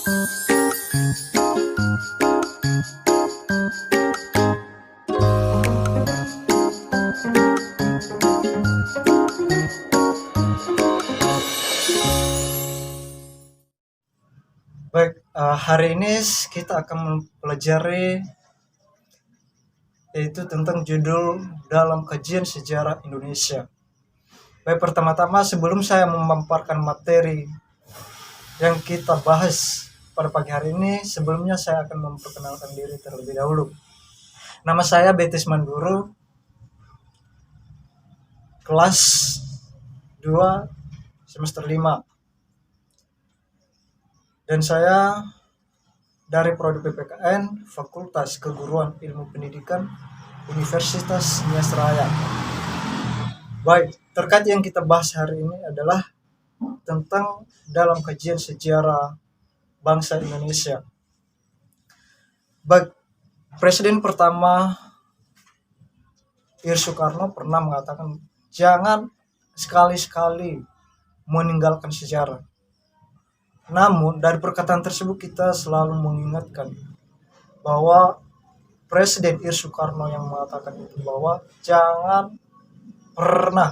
Baik, hari ini kita akan mempelajari yaitu tentang judul dalam kajian sejarah Indonesia. Baik, pertama-tama sebelum saya memaparkan materi yang kita bahas pada pagi hari ini, sebelumnya saya akan memperkenalkan diri terlebih dahulu. Nama saya Betis Manduru, kelas 2 semester 5. Dan saya dari Prodi PPKN Fakultas Keguruan Ilmu Pendidikan Universitas Nias Raya. Baik, terkait yang kita bahas hari ini adalah tentang dalam kajian sejarah bangsa Indonesia. Baik, Presiden pertama Ir Soekarno pernah mengatakan jangan sekali-sekali meninggalkan sejarah. Namun dari perkataan tersebut kita selalu mengingatkan bahwa Presiden Ir Soekarno yang mengatakan itu bahwa jangan pernah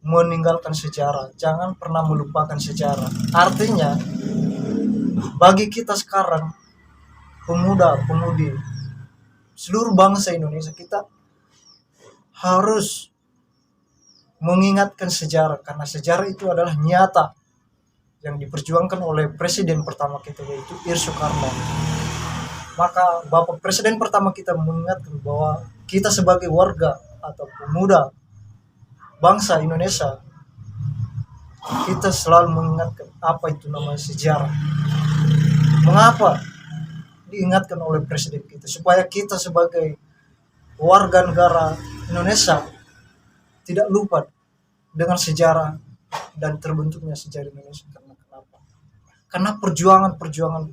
meninggalkan sejarah, jangan pernah melupakan sejarah. Artinya bagi kita sekarang pemuda-pemudi seluruh bangsa Indonesia, kita harus mengingatkan sejarah karena sejarah itu adalah nyata yang diperjuangkan oleh presiden pertama kita yaitu Ir Soekarno. Maka Bapak Presiden pertama kita mengingatkan bahwa kita sebagai warga atau pemuda bangsa Indonesia, kita selalu mengingatkan apa itu namanya sejarah. Mengapa diingatkan oleh presiden kita? Supaya kita sebagai warga negara Indonesia tidak lupa dengan sejarah dan terbentuknya sejarah Indonesia. Karena kenapa? Karena perjuangan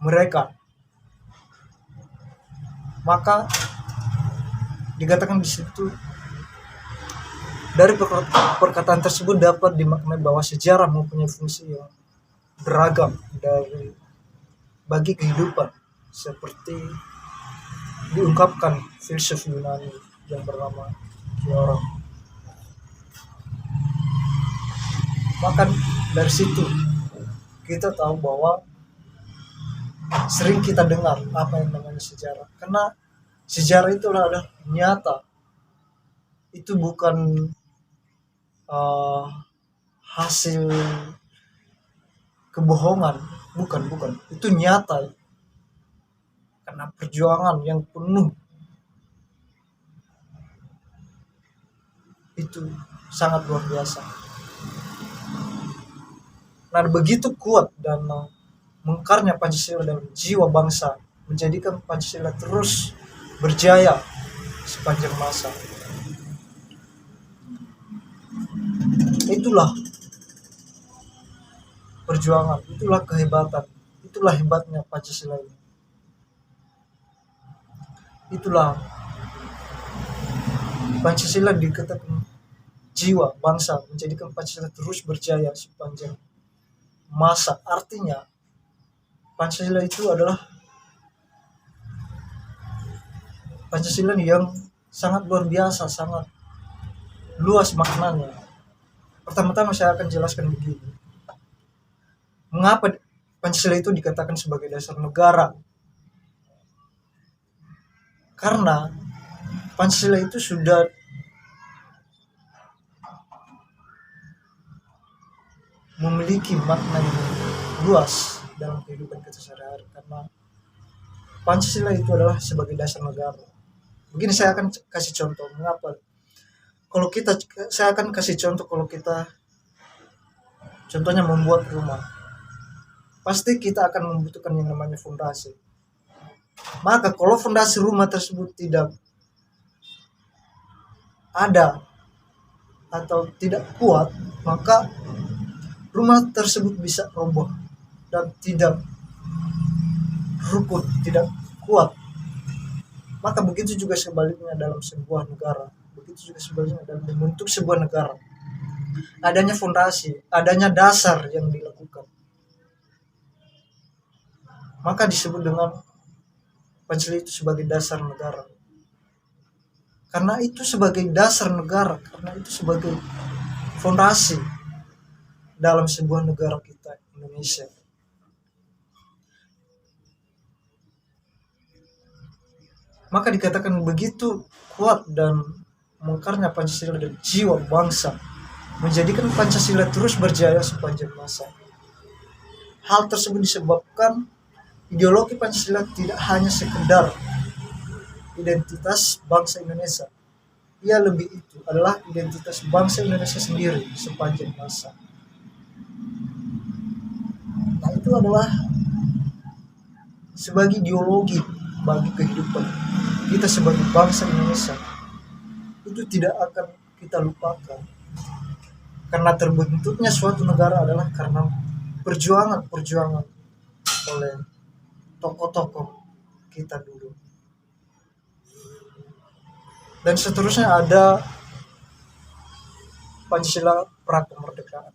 mereka. Maka dikatakan di situ, dari perkataan tersebut dapat dimaknai bahwa sejarah mempunyai fungsi yang beragam bagi kehidupan, seperti diungkapkan filsuf Yunani yang bernama Theoron. Maka dari situ kita tahu bahwa sering kita dengar apa yang namanya sejarah, karena sejarah itu adalah nyata, itu bukan hasil kebohongan, bukan, itu nyata karena perjuangan yang penuh, itu sangat luar biasa. Nah, begitu kuat dan mengkarnya Pancasila dalam jiwa bangsa, menjadikan Pancasila terus berjaya sepanjang masa. Itulah perjuangan, itulah kehebatan, itulah hebatnya Pancasila ini. Itulah Pancasila dikatakan jiwa bangsa, menjadikan Pancasila terus berjaya sepanjang masa. Artinya Pancasila itu adalah Pancasila yang sangat luar biasa, sangat luas maknanya. Pertama-tama saya akan jelaskan begini. Mengapa Pancasila itu dikatakan sebagai dasar negara? Karena Pancasila itu sudah memiliki makna yang luas dalam kehidupan kita sehari-hari, karena Pancasila itu adalah sebagai dasar negara. Begini saya akan kasih contoh mengapa. Saya akan kasih contoh kalau kita contohnya membuat rumah. Pasti kita akan membutuhkan yang namanya fondasi. Maka kalau fondasi rumah tersebut tidak ada atau tidak kuat, maka rumah tersebut bisa roboh dan tidak rukun, tidak kuat. Maka begitu juga sebaliknya dalam sebuah negara, begitu juga sebaliknya dalam membentuk sebuah negara. Adanya fondasi, adanya dasar yang dilakukan. maka disebut dengan Pancasila itu sebagai dasar negara. Karena itu sebagai dasar negara, karena itu sebagai fondasi dalam sebuah negara kita Indonesia. Maka dikatakan begitu kuat dan mengkarnya Pancasila dan jiwa bangsa, menjadikan Pancasila terus berjaya sepanjang masa. Hal tersebut disebabkan ideologi Pancasila tidak hanya sekedar identitas bangsa Indonesia. Ia lebih itu adalah identitas bangsa Indonesia sendiri sepanjang masa. Nah, itu adalah sebagai ideologi bagi kehidupan kita sebagai bangsa Indonesia. Itu tidak akan kita lupakan. Karena terbentuknya suatu negara adalah karena perjuangan oleh tokoh-tokoh kita dulu. Dan seterusnya ada Pancasila Prakemerdekaan.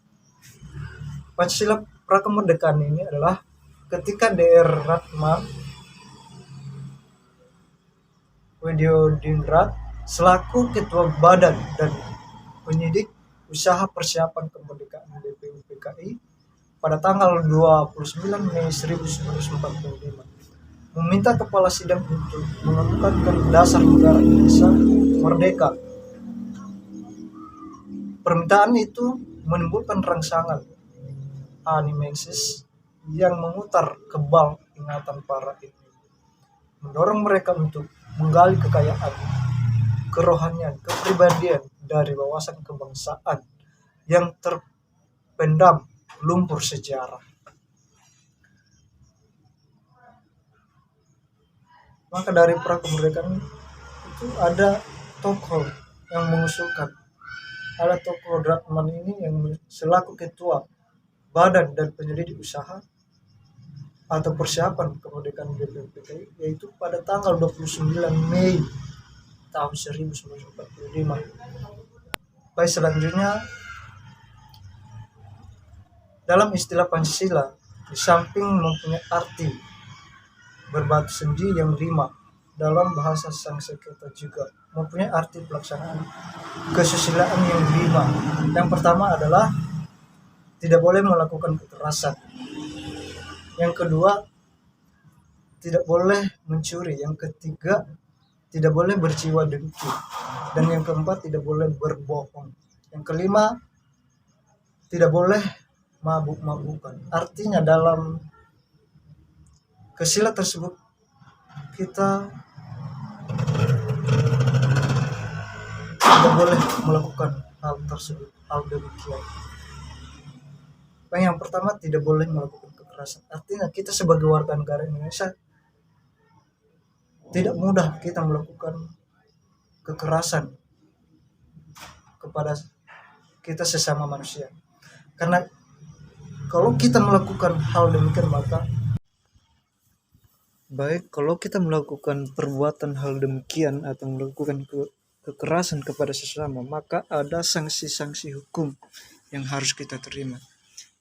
Pancasila Prakemerdekaan ini adalah ketika DR Ratma Widyodiningrat selaku Ketua Badan dan Penyidik Usaha Persiapan Kemerdekaan BPUPKI pada tanggal 29 Mei 1945 meminta kepala sidang untuk mengemukakan dasar negara Indonesia merdeka. Permintaan itu menimbulkan rangsangan animensis yang memutar kebal ingatan para ini, mendorong mereka untuk menggali kekayaan, kerohanian, kepribadian dari wawasan kebangsaan yang terpendam lumpur sejarah. Maka dari prakemerdekaan itu ada tokoh yang mengusulkan, ada tokoh Ratman ini yang selaku ketua badan dan penyelidik usaha atau persiapan kemerdekaan BPUPKI, yaitu pada tanggal 29 Mei tahun 1945. Baik, selanjutnya dalam istilah Pancasila, di samping mempunyai arti berbatu sendi yang 5, dalam bahasa Sanskerta juga mempunyai arti pelaksanaan kesusilaan yang 5. Yang pertama adalah tidak boleh melakukan kekerasan. Yang kedua, tidak boleh mencuri. Yang ketiga, tidak boleh berjiwa dengki. Dan yang keempat, tidak boleh berbohong. Yang kelima, tidak boleh mabuk-mabukan. Artinya dalam kesila tersebut kita tidak boleh melakukan hal tersebut, hal demikian. Yang pertama, tidak boleh melakukan kekerasan. Artinya kita sebagai warga negara Indonesia tidak mudah kita melakukan kekerasan kepada kita sesama manusia. Karena kalau kita melakukan hal demikian, maka kalau kita melakukan perbuatan hal demikian atau melakukan kekerasan kepada sesama, maka ada sanksi-sanksi hukum yang harus kita terima.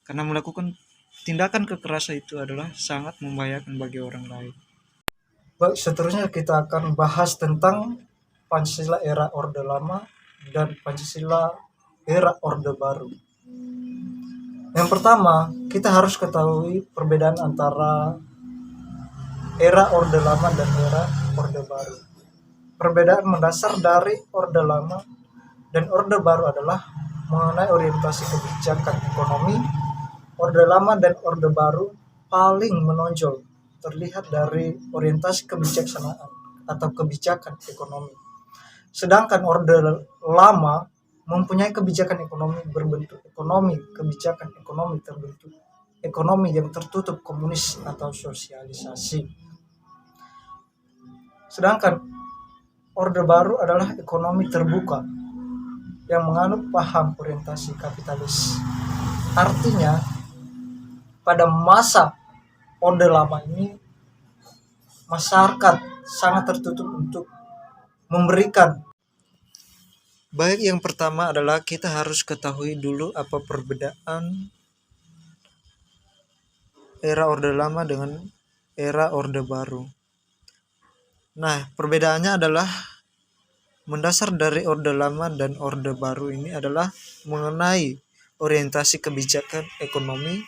Karena melakukan tindakan kekerasan itu adalah sangat membahayakan bagi orang lain. Baik, seterusnya kita akan bahas tentang Pancasila era Orde Lama dan Pancasila era Orde Baru. Yang pertama, kita harus ketahui perbedaan antara era Orde Lama dan era Orde Baru. Perbedaan mendasar dari Orde Lama dan Orde Baru adalah mengenai orientasi kebijakan ekonomi. Orde Lama dan Orde Baru paling menonjol terlihat dari orientasi kebijaksanaan atau kebijakan ekonomi. Sedangkan Orde Lama mempunyai kebijakan ekonomi berbentuk ekonomi, kebijakan ekonomi terbentuk ekonomi yang tertutup komunis atau sosialisasi. Sedangkan Orde Baru adalah ekonomi terbuka yang menganut paham orientasi kapitalis. Artinya pada masa Orde Lama ini masyarakat sangat tertutup untuk memberikan. Baik, yang pertama adalah kita harus ketahui dulu apa perbedaan era Orde Lama dengan era Orde Baru. Nah, perbedaannya adalah mendasar dari Orde Lama dan Orde Baru ini adalah mengenai orientasi kebijakan ekonomi.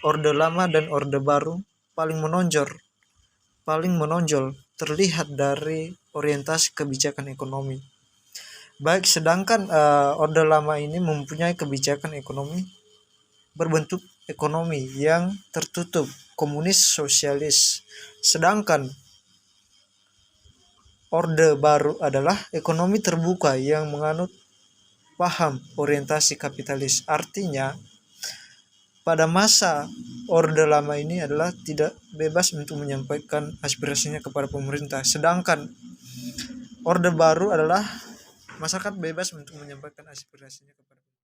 Orde Lama dan Orde Baru paling menonjol terlihat dari orientasi kebijakan ekonomi. Baik, sedangkan Orde Lama ini mempunyai kebijakan ekonomi berbentuk ekonomi yang tertutup, komunis sosialis. Sedangkan Orde Baru adalah ekonomi terbuka yang menganut paham orientasi kapitalis. Artinya, pada masa Orde Lama ini adalah tidak bebas untuk menyampaikan aspirasinya kepada pemerintah. Sedangkan Orde Baru adalah masyarakat bebas untuk menyampaikan aspirasinya kepada